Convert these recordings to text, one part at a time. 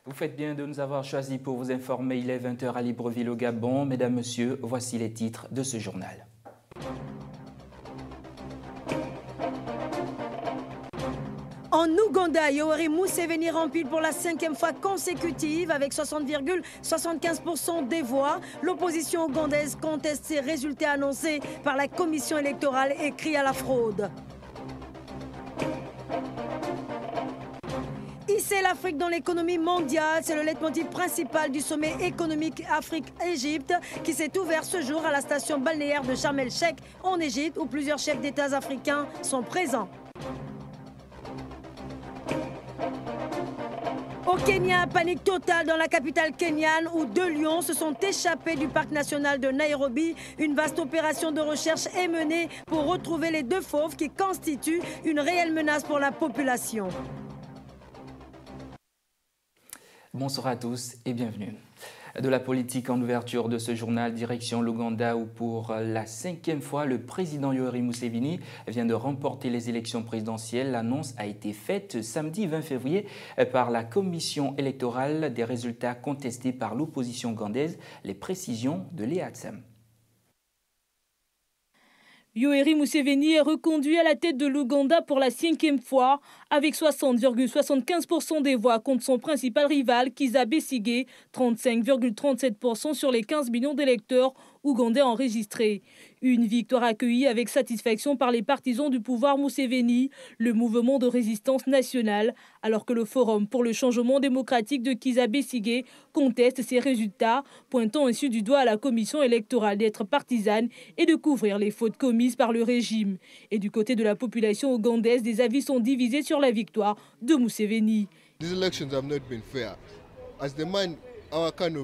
Vous faites bien de nous avoir choisis pour vous informer. Il est 20 h à Libreville au Gabon. Mesdames, Messieurs, voici les titres de ce journal. En Ouganda, Yoweri Museveni rempile pour la 5e fois consécutive avec 60,75% des voix. L'opposition ougandaise conteste ces résultats annoncés par la commission électorale et crie à la fraude. Hisser l'Afrique dans l'économie mondiale, c'est le leitmotiv principal du sommet économique Afrique-Égypte qui s'est ouvert ce jour à la station balnéaire de Sharm el-Sheikh en Égypte où plusieurs chefs d'État africains sont présents. Au Kenya, panique totale dans la capitale kenyane où 2 lions se sont échappés du parc national de Nairobi. Une vaste opération de recherche est menée pour retrouver les 2 fauves qui constituent une réelle menace pour la population. Bonsoir à tous et bienvenue. De la politique en ouverture de ce journal, direction l'Ouganda où pour la 5e fois, le président Yoweri Museveni vient de remporter les élections présidentielles. L'annonce a été faite samedi 20 février par la commission électorale des résultats contestés par l'opposition ougandaise. Les précisions de Léa Tsam. Yoweri Museveni est reconduit à la tête de l'Ouganda pour la 5e fois avec 60,75% des voix contre son principal rival Kizza Besigye, 35,37% sur les 15 millions d'électeurs ougandais enregistrés. Une victoire accueillie avec satisfaction par les partisans du pouvoir Museveni, le mouvement de résistance nationale, alors que le Forum pour le changement démocratique de Kizza Besigye conteste ces résultats, pointant ainsi du doigt à la commission électorale d'être partisane et de couvrir les fautes commises par le régime. Et du côté de la population ougandaise, des avis sont divisés sur la victoire de Museveni.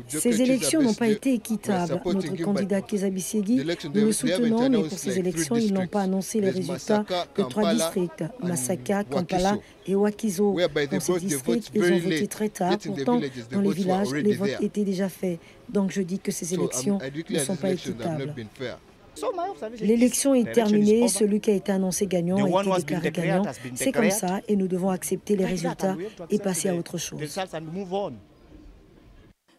Ces élections n'ont pas été équitables. Notre candidat Kizza Besigye, nous le soutenons, mais pour ces élections, ils n'ont pas annoncé les résultats de 3 districts, Masaka, Kampala et Wakiso. Dans ces districts, ils ont voté très tard. Pourtant, dans les villages, les votes étaient déjà faits. Donc je dis que ces élections ne sont pas équitables. L'élection est terminée, celui qui a été annoncé gagnant a été déclaré gagnant. C'est comme ça et nous devons accepter les résultats et passer à autre chose.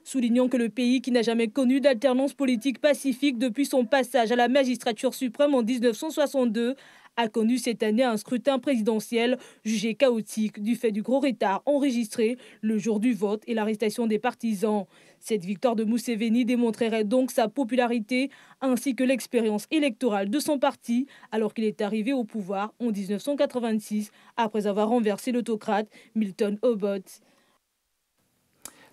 Soulignons que le pays, qui n'a jamais connu d'alternance politique pacifique depuis son passage à la magistrature suprême en 1962, a connu cette année un scrutin présidentiel jugé chaotique du fait du gros retard enregistré le jour du vote et l'arrestation des partisans. Cette victoire de Museveni démontrerait donc sa popularité ainsi que l'expérience électorale de son parti alors qu'il est arrivé au pouvoir en 1986 après avoir renversé l'autocrate Milton Obote.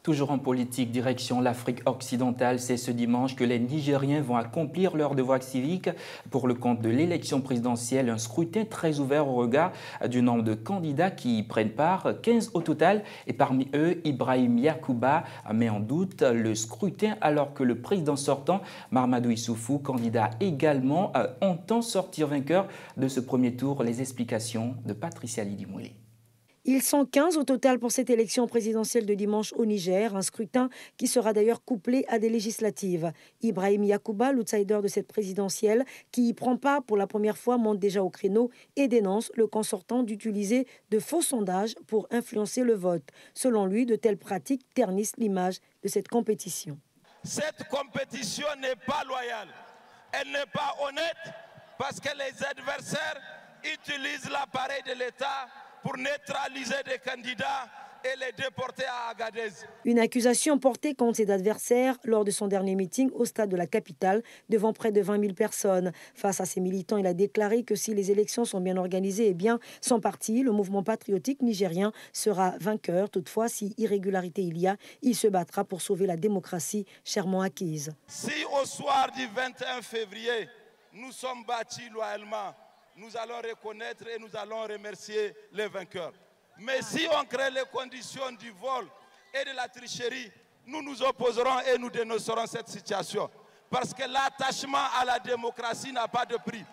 Toujours en politique, direction l'Afrique occidentale, c'est ce dimanche que les Nigériens vont accomplir leur devoir civique pour le compte de l'élection présidentielle. Un scrutin très ouvert au regard du nombre de candidats qui y prennent part, 15 au total, et parmi eux, Ibrahim Yakuba met en doute le scrutin alors que le président sortant, Mahamadou Issoufou, candidat également, entend sortir vainqueur de ce premier tour. Les explications de Patricia Lidimouli. Ils sont 15 au total pour cette élection présidentielle de dimanche au Niger, un scrutin qui sera d'ailleurs couplé à des législatives. Ibrahim Yakuba, l'outsider de cette présidentielle, qui y prend part pour la première fois, monte déjà au créneau et dénonce le camp sortant d'utiliser de faux sondages pour influencer le vote. Selon lui, de telles pratiques ternissent l'image de cette compétition. Cette compétition n'est pas loyale, elle n'est pas honnête parce que les adversaires utilisent l'appareil de l'État pour neutraliser des candidats et les déporter à Agadez. Une accusation portée contre ses adversaires lors de son dernier meeting au stade de la capitale devant près de 20 000 personnes. Face à ses militants, il a déclaré que si les élections sont bien organisées et bien son parti, le mouvement patriotique nigérien sera vainqueur. Toutefois, si irrégularité il y a, il se battra pour sauver la démocratie chèrement acquise. Si au soir du 21 février, nous sommes bâtis loyalement, nous allons reconnaître et nous allons remercier les vainqueurs. Mais si on crée les conditions du vol et de la tricherie, nous nous opposerons et nous dénoncerons cette situation. Parce que l'attachement à la démocratie n'a pas de prix.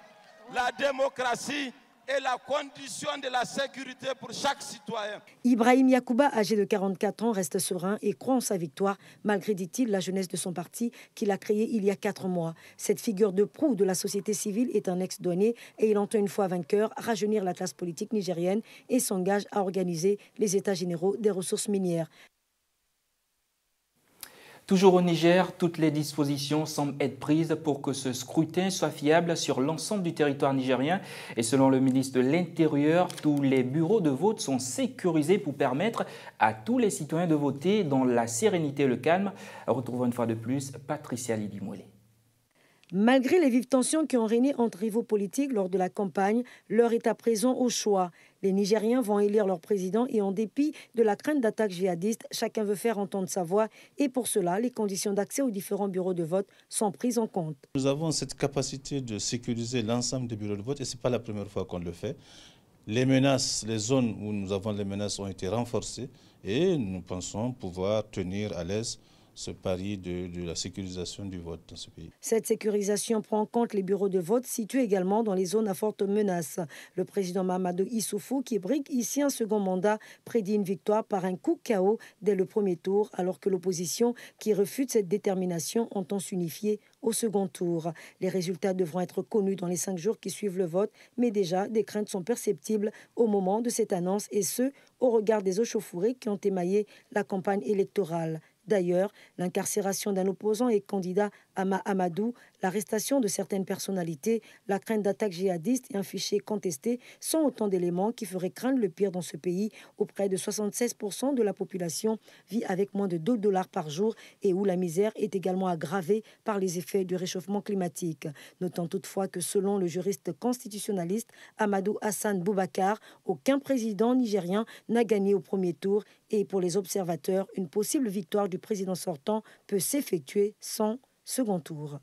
La démocratie est la condition de la sécurité pour chaque citoyen. Ibrahim Yakuba, âgé de 44 ans, reste serein et croit en sa victoire, malgré, dit-il, la jeunesse de son parti qu'il a créé il y a 4 mois. Cette figure de proue de la société civile est un ex-douanier et il entend une fois vainqueur rajeunir la classe politique nigérienne et s'engage à organiser les états généraux des ressources minières. Toujours au Niger, toutes les dispositions semblent être prises pour que ce scrutin soit fiable sur l'ensemble du territoire nigérien. Et selon le ministre de l'Intérieur, tous les bureaux de vote sont sécurisés pour permettre à tous les citoyens de voter dans la sérénité et le calme. Retrouvons une fois de plus Patricia Lidimolé. Malgré les vives tensions qui ont régné entre rivaux politiques lors de la campagne, l'heure est à présent au choix. Les Nigériens vont élire leur président et en dépit de la crainte d'attaques djihadistes, chacun veut faire entendre sa voix et pour cela, les conditions d'accès aux différents bureaux de vote sont prises en compte. Nous avons cette capacité de sécuriser l'ensemble des bureaux de vote et ce n'est pas la première fois qu'on le fait. Les menaces, les zones où nous avons les menaces ont été renforcées et nous pensons pouvoir tenir à l'aise ce pari de la sécurisation du vote dans ce pays. Cette sécurisation prend en compte les bureaux de vote situés également dans les zones à forte menace. Le président Mahamadou Issoufou, qui brigue ici un second mandat, prédit une victoire par un coup KO dès le premier tour, alors que l'opposition, qui refute cette détermination, entend s'unifier au second tour. Les résultats devront être connus dans les 5 jours qui suivent le vote, mais déjà des craintes sont perceptibles au moment de cette annonce et ce, au regard des échauffourées qui ont émaillé la campagne électorale. D'ailleurs, l'incarcération d'un opposant et candidat Ama Amadou, l'arrestation de certaines personnalités, la crainte d'attaques djihadistes et un fichier contesté sont autant d'éléments qui feraient craindre le pire dans ce pays où près de 76% de la population vit avec moins de $2 par jour et où la misère est également aggravée par les effets du réchauffement climatique. Notant toutefois que selon le juriste constitutionnaliste Amadou Hassan Boubacar, aucun président nigérien n'a gagné au premier tour et pour les observateurs, une possible victoire du président sortant peut s'effectuer sans second tour.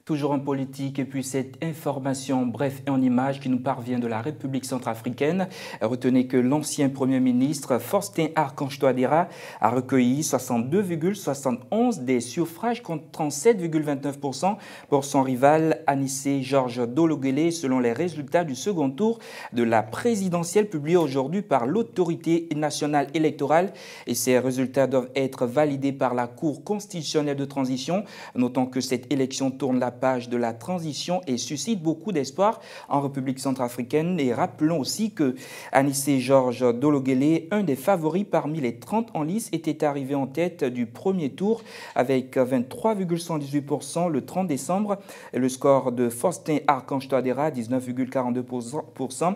Toujours en politique, et puis cette information bref et en images qui nous parvient de la République centrafricaine. Retenez que l'ancien Premier ministre Faustin Archange Touadéra a recueilli 62,71 des suffrages contre 37,29% pour son rival Anissé Georges Dologuélé selon les résultats du second tour de la présidentielle publiée aujourd'hui par l'autorité nationale électorale. Et ces résultats doivent être validés par la Cour constitutionnelle de transition. Notons que cette élection tourne la page de la transition et suscite beaucoup d'espoir en République centrafricaine. Et rappelons aussi que Anissé Georges Dologuélé, un des favoris parmi les 30 en lice, était arrivé en tête du premier tour avec 23,118% le 30 décembre. Et le score de Faustin Archange Touadéra, 19,42%,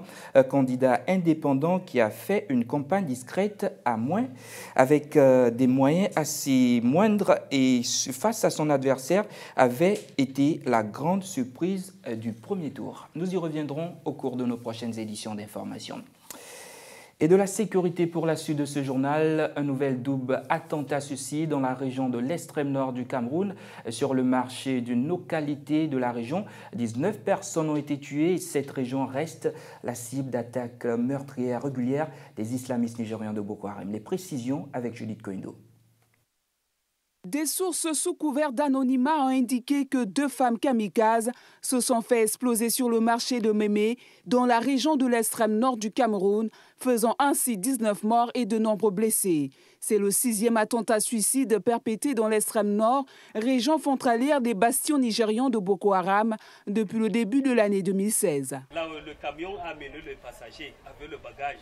candidat indépendant qui a fait une campagne discrète à moins, avec des moyens assez moindres et face à son adversaire, avait été la grande surprise du premier tour. Nous y reviendrons au cours de nos prochaines éditions d'information. Et de la sécurité pour la suite de ce journal, un nouvel double attentat-suicide dans la région de l'extrême nord du Cameroun. Sur le marché d'une localité de la région, 19 personnes ont été tuées et cette région reste la cible d'attaques meurtrières régulières des islamistes nigérians de Boko Haram. Les précisions avec Judith Koindo. Des sources sous couvert d'anonymat ont indiqué que 2 femmes kamikazes se sont fait exploser sur le marché de Mémé, dans la région de l'extrême nord du Cameroun, faisant ainsi 19 morts et de nombreux blessés. C'est le 6e attentat suicide perpétré dans l'extrême nord, région frontalière des bastions nigérians de Boko Haram, depuis le début de l'année 2016. Là, le camion a amené le passager avec le bagage.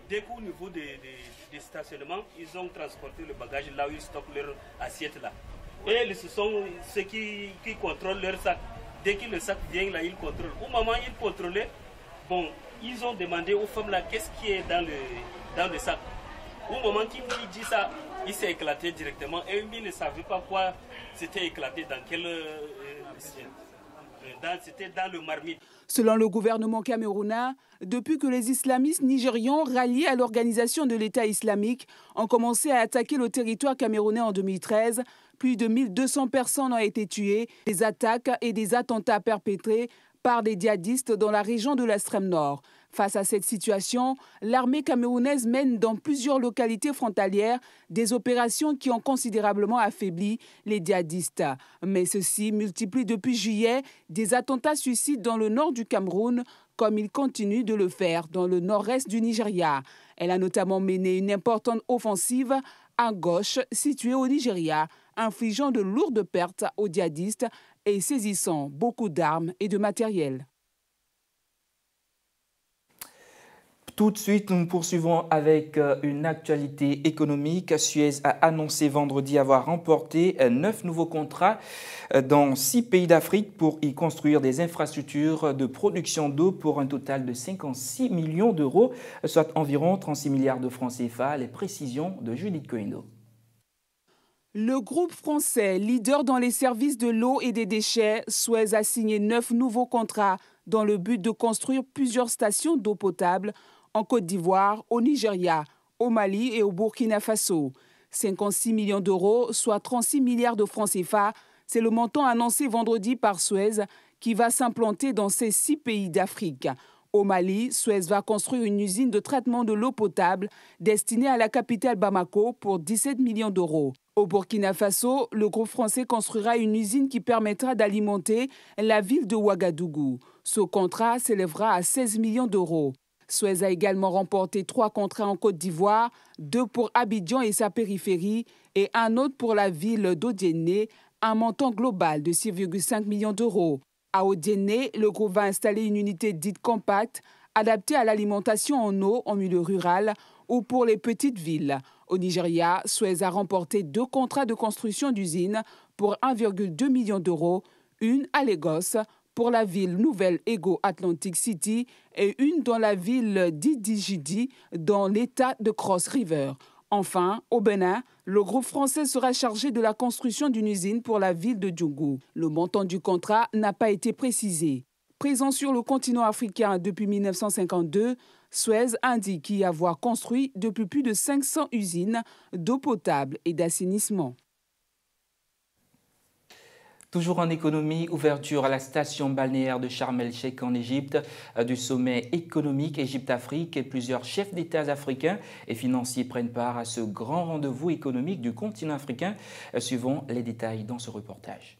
Dès qu'au niveau des stationnements, ils ont transporté le bagage là où ils stockent leur assiette là. Et ce sont ceux qui contrôlent leur sac. Dès que le sac vient là, ils contrôlent. Au moment où ils contrôlaient, bon, ils ont demandé aux femmes là qu'est-ce qui est dans le sac. Au moment qu'ils dit ça, il s'est éclaté directement et ils ne savaient pas quoi c'était éclaté, dans quel... C'était dans le marmite. Selon le gouvernement camerounais, depuis que les islamistes nigérians ralliés à l'organisation de l'État islamique ont commencé à attaquer le territoire camerounais en 2013, plus de 1200 personnes ont été tuées, des attaques et des attentats perpétrés par des djihadistes dans la région de l'extrême nord. Face à cette situation, l'armée camerounaise mène dans plusieurs localités frontalières des opérations qui ont considérablement affaibli les djihadistes. Mais ceux-ci multiplient depuis juillet des attentats suicides dans le nord du Cameroun, comme ils continuent de le faire dans le nord-est du Nigeria. Elle a notamment mené une importante offensive à gauche, située au Nigeria, infligeant de lourdes pertes aux djihadistes et saisissant beaucoup d'armes et de matériel. Tout de suite, nous poursuivons avec une actualité économique. Suez a annoncé vendredi avoir remporté 9 nouveaux contrats dans 6 pays d'Afrique pour y construire des infrastructures de production d'eau pour un total de 56 millions d'euros, soit environ 36 milliards de francs CFA. Les précisions de Judith Coindo. Le groupe français, leader dans les services de l'eau et des déchets, Suez a signé 9 nouveaux contrats dans le but de construire plusieurs stations d'eau potable en Côte d'Ivoire, au Nigeria, au Mali et au Burkina Faso. 56 millions d'euros, soit 36 milliards de francs CFA, c'est le montant annoncé vendredi par Suez qui va s'implanter dans ces 6 pays d'Afrique. Au Mali, Suez va construire une usine de traitement de l'eau potable destinée à la capitale Bamako pour 17 millions d'euros. Au Burkina Faso, le groupe français construira une usine qui permettra d'alimenter la ville de Ouagadougou. Ce contrat s'élèvera à 16 millions d'euros. Suez a également remporté 3 contrats en Côte d'Ivoire, 2 pour Abidjan et sa périphérie et un autre pour la ville d'Odiéné, un montant global de 6,5 millions d'euros. À Odiéné, le groupe va installer une unité dite compacte, adaptée à l'alimentation en eau en milieu rural ou pour les petites villes. Au Nigeria, Suez a remporté 2 contrats de construction d'usines pour 1,2 million d'euros, une à Lagos pour la ville nouvelle Ego Atlantic City et une dans la ville d'Idijidi dans l'état de Cross River. Enfin, au Bénin, le groupe français sera chargé de la construction d'une usine pour la ville de Djougou. Le montant du contrat n'a pas été précisé. Présent sur le continent africain depuis 1952, Suez indique y avoir construit depuis plus de 500 usines d'eau potable et d'assainissement. Toujours en économie, ouverture à la station balnéaire de Sharm el-Sheikh en Égypte du sommet économique Égypte-Afrique et plusieurs chefs d'État africains et financiers prennent part à ce grand rendez-vous économique du continent africain. Suivons les détails dans ce reportage.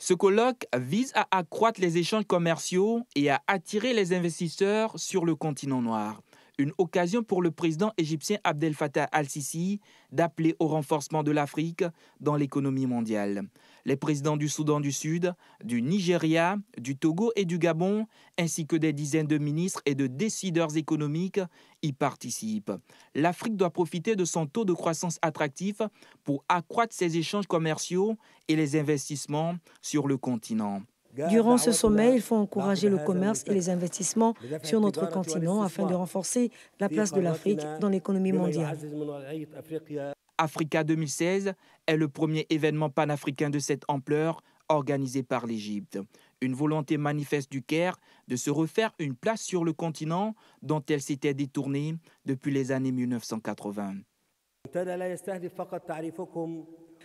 Ce colloque vise à accroître les échanges commerciaux et à attirer les investisseurs sur le continent noir. Une occasion pour le président égyptien Abdel Fattah al-Sisi d'appeler au renforcement de l'Afrique dans l'économie mondiale. Les présidents du Soudan du Sud, du Nigeria, du Togo et du Gabon, ainsi que des dizaines de ministres et de décideurs économiques y participent. L'Afrique doit profiter de son taux de croissance attractif pour accroître ses échanges commerciaux et les investissements sur le continent. Durant ce sommet, il faut encourager le commerce et les investissements sur notre continent afin de renforcer la place de l'Afrique dans l'économie mondiale. Africa 2016 est le premier événement panafricain de cette ampleur organisé par l'Égypte. Une volonté manifeste du Caire de se refaire une place sur le continent dont elle s'était détournée depuis les années 1980.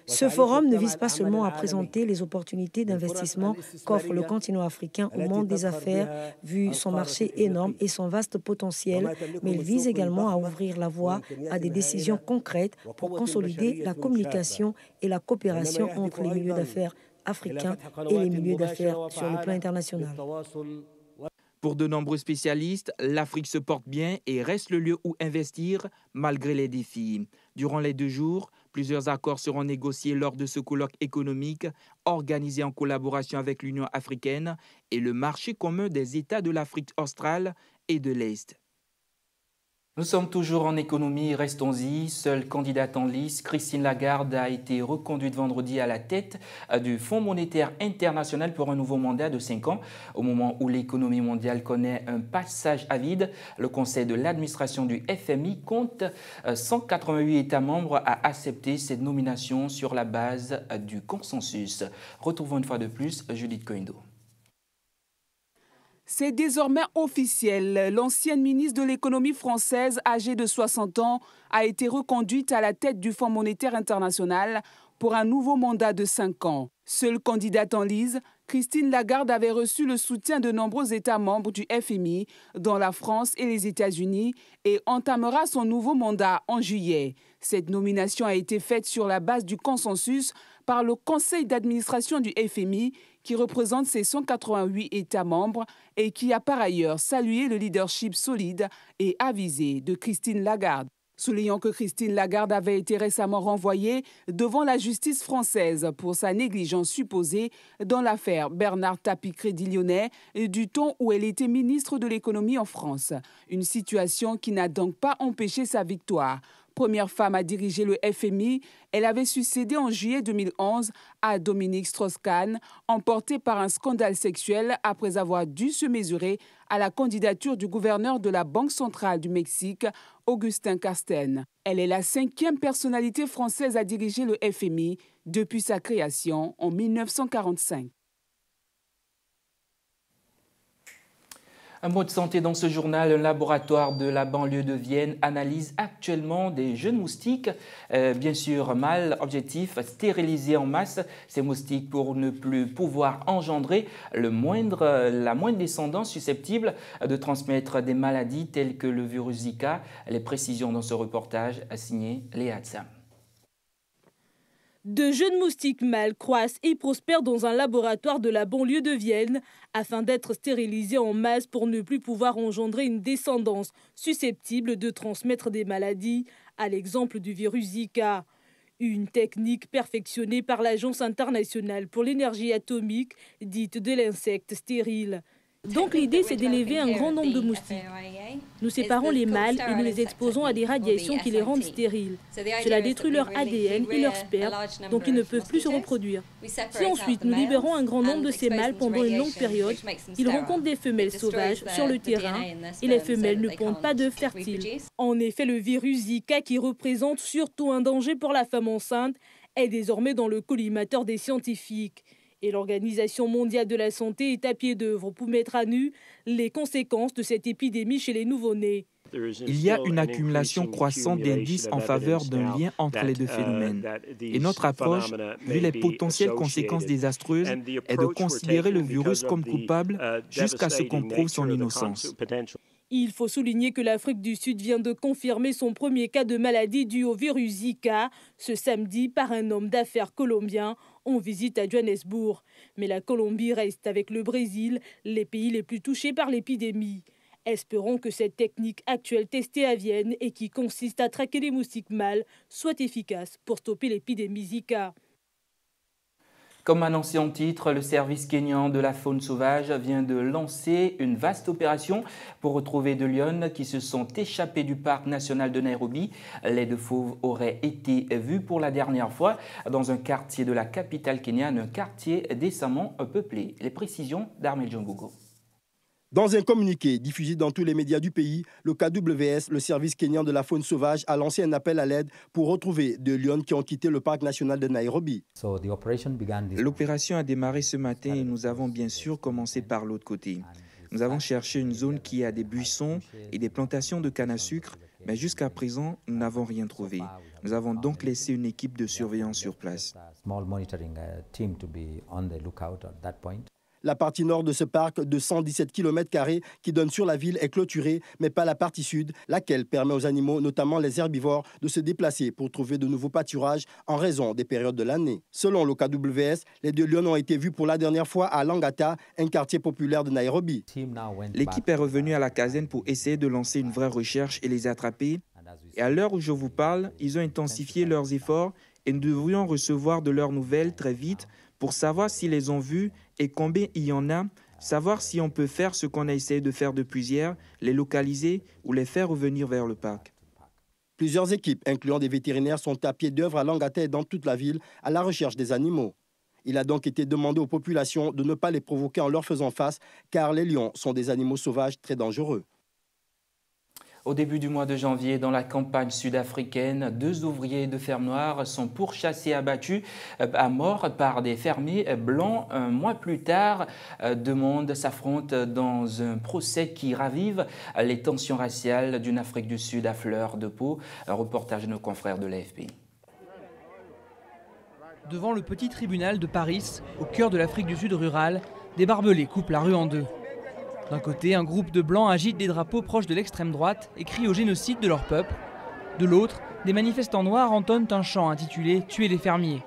Ce forum ne vise pas seulement à présenter les opportunités d'investissement qu'offre le continent africain au monde des affaires, vu son marché énorme et son vaste potentiel, mais il vise également à ouvrir la voie à des décisions concrètes pour consolider la communication et la coopération entre les milieux d'affaires africains et les milieux d'affaires sur le plan international. Pour de nombreux spécialistes, l'Afrique se porte bien et reste le lieu où investir malgré les défis. Durant les 2 jours, plusieurs accords seront négociés lors de ce colloque économique organisé en collaboration avec l'Union africaine et le marché commun des États de l'Afrique australe et de l'Est. Nous sommes toujours en économie, restons-y. Seule candidate en lice, Christine Lagarde a été reconduite vendredi à la tête du Fonds monétaire international pour un nouveau mandat de 5 ans. Au moment où l'économie mondiale connaît un passage à vide, le conseil de l'administration du FMI compte 188 États membres à accepter cette nomination sur la base du consensus. Retrouvons une fois de plus Judith Coindo. C'est désormais officiel. L'ancienne ministre de l'économie française, âgée de 60 ans, a été reconduite à la tête du Fonds monétaire international pour un nouveau mandat de 5 ans. Seule candidate en lice, Christine Lagarde avait reçu le soutien de nombreux États membres du FMI, dont la France et les États-Unis, et entamera son nouveau mandat en juillet. Cette nomination a été faite sur la base du consensus par le conseil d'administration du FMI, qui représente ses 188 États membres et qui a par ailleurs salué le leadership solide et avisé de Christine Lagarde. soulignant que Christine Lagarde avait été récemment renvoyée devant la justice française pour sa négligence supposée dans l'affaire Bernard Tapie Crédit Lyonnais du temps où elle était ministre de l'économie en France. Une situation qui n'a donc pas empêché sa victoire. Première femme à diriger le FMI, elle avait succédé en juillet 2011 à Dominique Strauss-Kahn, emportée par un scandale sexuel après avoir dû se mesurer à la candidature du gouverneur de la Banque centrale du Mexique, Augustin Carsten. Elle est la 5e personnalité française à diriger le FMI depuis sa création en 1945. Un mot de santé dans ce journal. Un laboratoire de la banlieue de Vienne analyse actuellement des jeunes moustiques, bien sûr mâles. Objectif, stériliser en masse ces moustiques pour ne plus pouvoir engendrer la moindre descendance susceptible de transmettre des maladies telles que le virus Zika. Les précisions dans ce reportage signé Léa Tsam. De jeunes moustiques mâles croissent et prospèrent dans un laboratoire de la banlieue de Vienne afin d'être stérilisés en masse pour ne plus pouvoir engendrer une descendance susceptible de transmettre des maladies, à l'exemple du virus Zika. Une technique perfectionnée par l'Agence internationale pour l'énergie atomique, dite de l'insecte stérile. Donc l'idée, c'est d'élever un grand nombre de moustiques. Nous séparons les mâles et nous les exposons à des radiations qui les rendent stériles. Cela détruit leur ADN et leur sperme, donc ils ne peuvent plus se reproduire. Si ensuite nous libérons un grand nombre de ces mâles pendant une longue période, ils rencontrent des femelles sauvages sur le terrain et les femelles ne pondent pas d'œufs fertiles. En effet, le virus Zika, qui représente surtout un danger pour la femme enceinte, est désormais dans le collimateur des scientifiques. Et l'Organisation mondiale de la santé est à pied d'œuvre pour mettre à nu les conséquences de cette épidémie chez les nouveau-nés. Il y a une accumulation croissante d'indices en faveur d'un lien entre les deux phénomènes. Et notre approche, vu les potentielles conséquences désastreuses, est de considérer le virus comme coupable jusqu'à ce qu'on prouve son innocence. Il faut souligner que l'Afrique du Sud vient de confirmer son premier cas de maladie due au virus Zika ce samedi par un homme d'affaires colombien en visite à Johannesburg. Mais la Colombie reste avec le Brésil les pays les plus touchés par l'épidémie. Espérons que cette technique actuelle testée à Vienne et qui consiste à traquer les moustiques mâles soit efficace pour stopper l'épidémie Zika. Comme annoncé en titre, le service kényan de la faune sauvage vient de lancer une vaste opération pour retrouver deux lions qui se sont échappés du parc national de Nairobi. Les deux fauves auraient été vus pour la dernière fois dans un quartier de la capitale kenyane, un quartier décemment peuplé. Les précisions d'Armel Djongogo. Dans un communiqué diffusé dans tous les médias du pays, le KWS, le service kényan de la faune sauvage, a lancé un appel à l'aide pour retrouver deux lions qui ont quitté le parc national de Nairobi. L'opération a démarré ce matin et nous avons bien sûr commencé par l'autre côté. Nous avons cherché une zone qui a des buissons et des plantations de canne à sucre, mais jusqu'à présent, nous n'avons rien trouvé. Nous avons donc laissé une équipe de surveillance sur place. La partie nord de ce parc de 117 km² qui donne sur la ville est clôturée, mais pas la partie sud, laquelle permet aux animaux, notamment les herbivores, de se déplacer pour trouver de nouveaux pâturages en raison des périodes de l'année. Selon le KWS, les deux lions ont été vus pour la dernière fois à Langata, un quartier populaire de Nairobi. L'équipe est revenue à la caserne pour essayer de lancer une vraie recherche et les attraper. Et à l'heure où je vous parle, ils ont intensifié leurs efforts et nous devrions recevoir de leurs nouvelles très vite pour savoir s'ils les ont vus et combien il y en a, savoir si on peut faire ce qu'on a essayé de faire depuis hier, les localiser ou les faire revenir vers le parc. Plusieurs équipes, incluant des vétérinaires, sont à pied d'œuvre à Langata et dans toute la ville à la recherche des animaux. Il a donc été demandé aux populations de ne pas les provoquer en leur faisant face, car les lions sont des animaux sauvages très dangereux. Au début du mois de janvier, dans la campagne sud-africaine, 2 ouvriers de ferme noire sont pourchassés et abattus à mort par des fermiers blancs. Un mois plus tard, deux mondes s'affrontent dans un procès qui ravive les tensions raciales d'une Afrique du Sud à fleur de peau. Un reportage de nos confrères de l'AFP. Devant le petit tribunal de Paris, au cœur de l'Afrique du Sud rurale, des barbelés coupent la rue en deux. D'un côté, un groupe de blancs agite des drapeaux proches de l'extrême droite et crie au génocide de leur peuple. De l'autre, des manifestants noirs entonnent un chant intitulé « Tuer les fermiers ».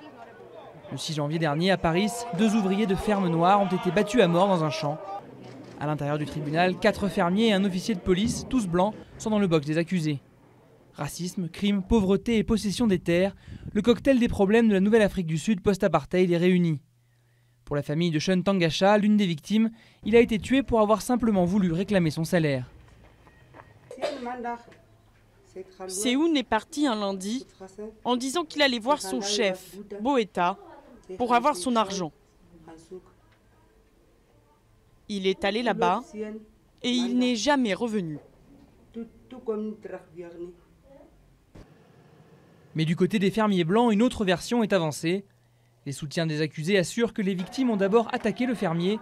Le 6 janvier dernier, à Paris, 2 ouvriers de ferme noire ont été battus à mort dans un champ. À l'intérieur du tribunal, 4 fermiers et un officier de police, tous blancs, sont dans le box des accusés. Racisme, crime, pauvreté et possession des terres, le cocktail des problèmes de la Nouvelle-Afrique du Sud post-apartheid est réuni. Pour la famille de Sean Tangasha, l'une des victimes, il a été tué pour avoir simplement voulu réclamer son salaire. Seoun est parti un lundi en disant qu'il allait voir son chef, Boeta, pour avoir son argent. Il est allé là-bas et il n'est jamais revenu. Mais du côté des fermiers blancs, une autre version est avancée. Les soutiens des accusés assurent que les victimes ont d'abord attaqué le fermier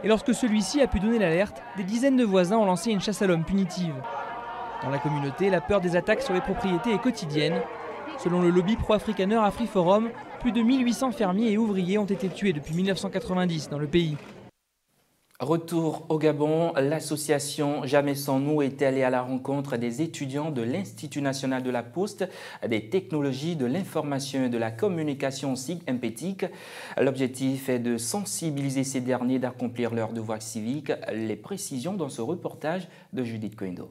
et lorsque celui-ci a pu donner l'alerte, des dizaines de voisins ont lancé une chasse à l'homme punitive. Dans la communauté, la peur des attaques sur les propriétés est quotidienne. Selon le lobby pro-africaner AfriForum, plus de 1800 fermiers et ouvriers ont été tués depuis 1990 dans le pays. Retour au Gabon, l'association Jamais sans nous est allée à la rencontre des étudiants de l'Institut national de la Poste, des technologies de l'information et de la communication SIG-MPTIC. L'objectif est de sensibiliser ces derniers d'accomplir leurs devoirs civiques. Les précisions dans ce reportage de Judith Koendo.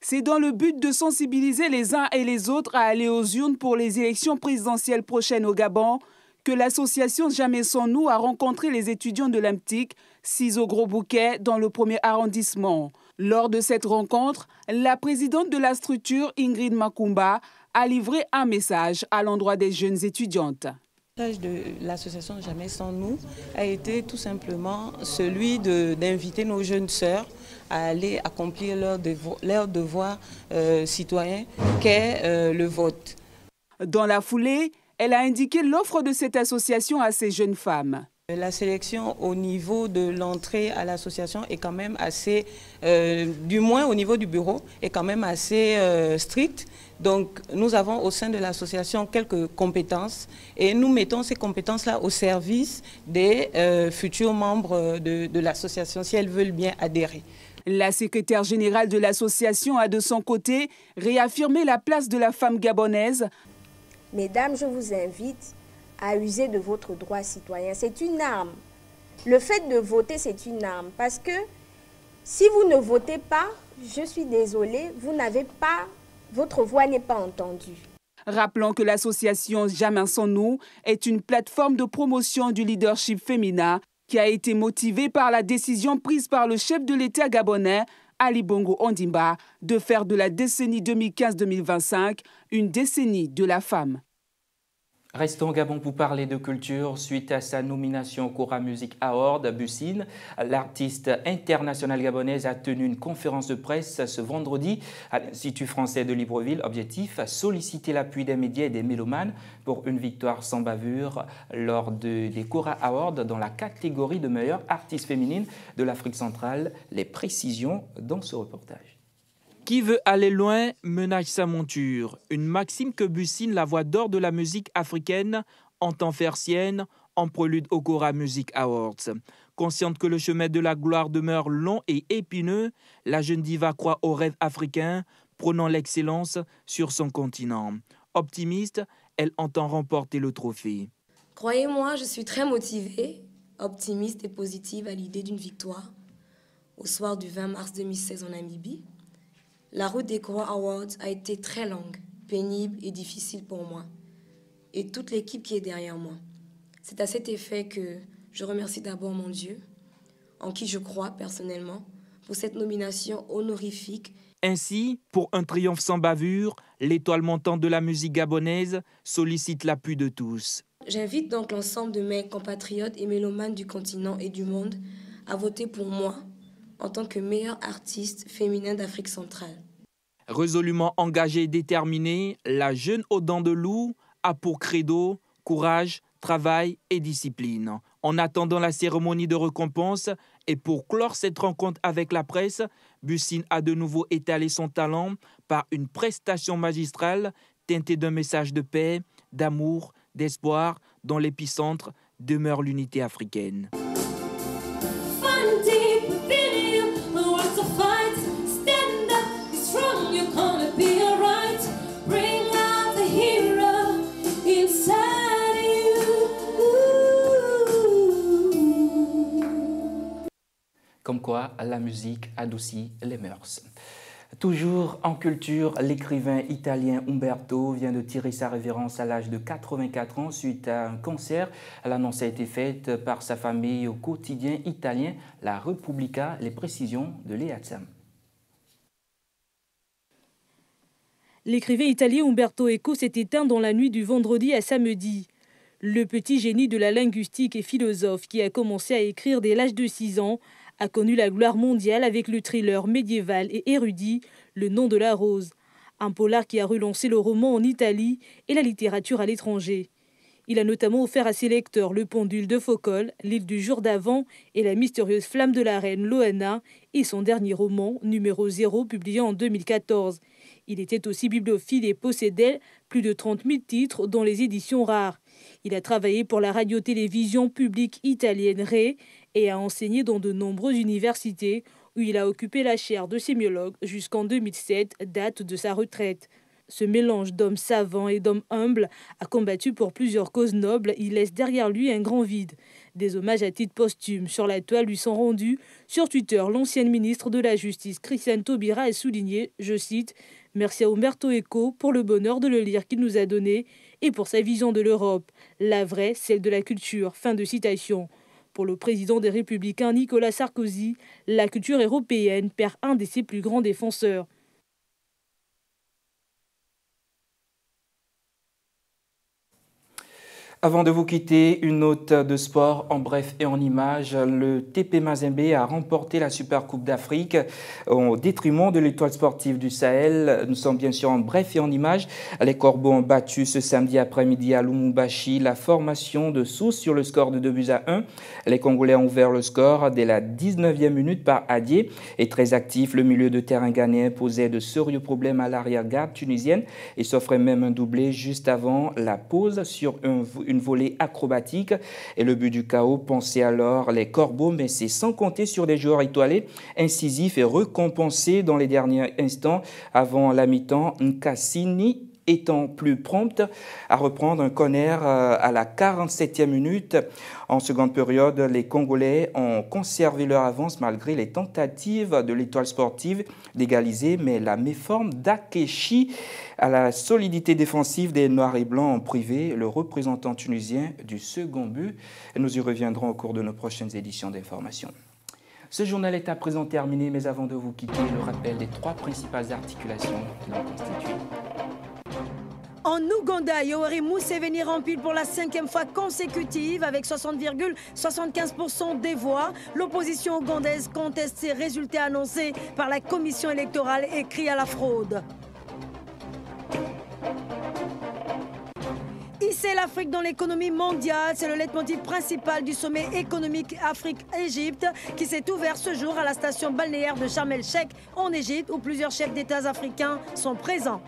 C'est dans le but de sensibiliser les uns et les autres à aller aux urnes pour les élections présidentielles prochaines au Gabon que l'association Jamais sans nous a rencontré les étudiants de l'IMPTIC, 6 au Gros Bouquet, dans le 1er arrondissement. Lors de cette rencontre, la présidente de la structure, Ingrid Makumba, a livré un message à l'endroit des jeunes étudiantes. Le message de l'association Jamais sans nous a été tout simplement celui d'inviter nos jeunes sœurs à aller accomplir leur devoir citoyen qu'est le vote. Dans la foulée, elle a indiqué l'offre de cette association à ces jeunes femmes. La sélection au niveau de l'entrée à l'association est quand même assez, du moins au niveau du bureau, est quand même assez stricte. Donc nous avons au sein de l'association quelques compétences et nous mettons ces compétences-là au service des futurs membres de l'association si elles veulent bien adhérer. La secrétaire générale de l'association a de son côté réaffirmé la place de la femme gabonaise. Mesdames, je vous invite à user de votre droit citoyen. C'est une arme. Le fait de voter, c'est une arme. Parce que si vous ne votez pas, je suis désolée, votre voix n'est pas entendue. Rappelons que l'association Jamais sans nous est une plateforme de promotion du leadership féminin qui a été motivée par la décision prise par le chef de l'État gabonais, Ali Bongo Ondimba, de faire de la décennie 2015-2025 une décennie de la femme. Restons au Gabon pour parler de culture. Suite à sa nomination au Kora Music Award, Bussine, l'artiste internationale gabonaise, a tenu une conférence de presse ce vendredi à l'Institut français de Libreville. Objectif, solliciter l'appui des médias et des mélomanes pour une victoire sans bavure lors des Kora Awards dans la catégorie de meilleure artiste féminine de l'Afrique centrale. Les précisions dans ce reportage. Qui veut aller loin ménage sa monture. Une maxime que Bussine, la voix d'or de la musique africaine, entend faire sienne en prélude au Kora Music Awards. Consciente que le chemin de la gloire demeure long et épineux, la jeune diva croit au rêve africain, prônant l'excellence sur son continent. Optimiste, elle entend remporter le trophée. Croyez-moi, je suis très motivée, optimiste et positive à l'idée d'une victoire. Au soir du 20 mars 2016 en Namibie, la route des Kora Awards a été très longue, pénible et difficile pour moi et toute l'équipe qui est derrière moi. C'est à cet effet que je remercie d'abord mon Dieu, en qui je crois personnellement, pour cette nomination honorifique. Ainsi, pour un triomphe sans bavure, l'étoile montante de la musique gabonaise sollicite l'appui de tous. J'invite donc l'ensemble de mes compatriotes et mélomanes du continent et du monde à voter pour moi en tant que meilleure artiste féminin d'Afrique centrale. Résolument engagée et déterminée, la jeune aux dents de loup a pour credo courage, travail et discipline. En attendant la cérémonie de récompense et pour clore cette rencontre avec la presse, Bussine a de nouveau étalé son talent par une prestation magistrale teintée d'un message de paix, d'amour, d'espoir, dont l'épicentre demeure l'unité africaine. Comme quoi, la musique adoucit les mœurs. Toujours en culture, l'écrivain italien Umberto vient de tirer sa révérence à l'âge de 84 ans suite à un cancer. L'annonce a été faite par sa famille au quotidien italien La Repubblica. Les précisions de Léa Tsam. L'écrivain italien Umberto Eco s'est éteint dans la nuit du vendredi à samedi. Le petit génie de la linguistique et philosophe qui a commencé à écrire dès l'âge de 6 ans a connu la gloire mondiale avec le thriller médiéval et érudit Le nom de la rose, un polar qui a relancé le roman en Italie et la littérature à l'étranger. Il a notamment offert à ses lecteurs Le pendule de Focole, L'île du jour d'avant et La mystérieuse flamme de la reine Loana et son dernier roman, numéro 0, publié en 2014. Il était aussi bibliophile et possédait plus de 30 000 titres dans les éditions rares. Il a travaillé pour la radio-télévision publique italienne RAI et a enseigné dans de nombreuses universités où il a occupé la chaire de sémiologue jusqu'en 2007, date de sa retraite. Ce mélange d'hommes savants et d'hommes humbles a combattu pour plusieurs causes nobles. Il laisse derrière lui un grand vide. Des hommages à titre posthume sur la toile lui sont rendus. Sur Twitter, l'ancienne ministre de la Justice, Christiane Taubira, a souligné, je cite, « Merci à Umberto Eco pour le bonheur de le lire qu'il nous a donné et pour sa vision de l'Europe. La vraie, celle de la culture. » Fin de citation. Pour le président des Républicains, Nicolas Sarkozy, la culture européenne perd un de ses plus grands défenseurs. Avant de vous quitter, une note de sport en bref et en images. Le TP Mazembe a remporté la Super Coupe d'Afrique au détriment de l'Étoile sportive du Sahel. Nous sommes bien sûr en bref et en images. Les Corbeaux ont battu ce samedi après-midi à Lumumbashi la formation de Sousse sur le score de 2-1. Les Congolais ont ouvert le score dès la 19e minute par Adié. Et très actif, le milieu de terrain ghanéen posait de sérieux problèmes à l'arrière-garde tunisienne et s'offrait même un doublé juste avant la pause sur une volée acrobatique et le but du chaos, pensait alors les Corbeaux, mais c'est sans compter sur des joueurs étoilés, incisifs et récompensés dans les derniers instants avant la mi-temps. Nkassini étant plus prompte à reprendre un corner à la 47e minute. En seconde période, les Congolais ont conservé leur avance malgré les tentatives de l'Étoile sportive d'égaliser, mais la méforme d'Akeshi à la solidité défensive des Noirs et Blancs en privé, le représentant tunisien du second but. Nous y reviendrons au cours de nos prochaines éditions d'information. Ce journal est à présent terminé, mais avant de vous quitter, le rappel des 3 principales articulations qui l'ont constitué. En Ouganda, Yoweri Museveni rempile pour la 5e fois consécutive avec 60,75% des voix. L'opposition ougandaise conteste ces résultats annoncés par la commission électorale et crie à la fraude. Hisser l'Afrique dans l'économie mondiale, c'est le leitmotiv principal du sommet économique Afrique-Égypte qui s'est ouvert ce jour à la station balnéaire de Sharm el-Sheikh en Égypte où plusieurs chefs d'État africains sont présents.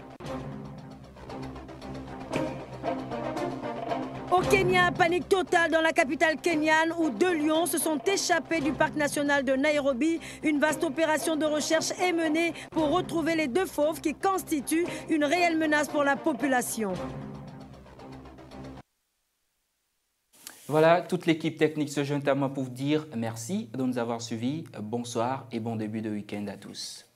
Au Kenya, panique totale dans la capitale kenyane où 2 lions se sont échappés du parc national de Nairobi. Une vaste opération de recherche est menée pour retrouver les 2 fauves qui constituent une réelle menace pour la population. Voilà, toute l'équipe technique se joint à moi pour vous dire merci de nous avoir suivis. Bonsoir et bon début de week-end à tous.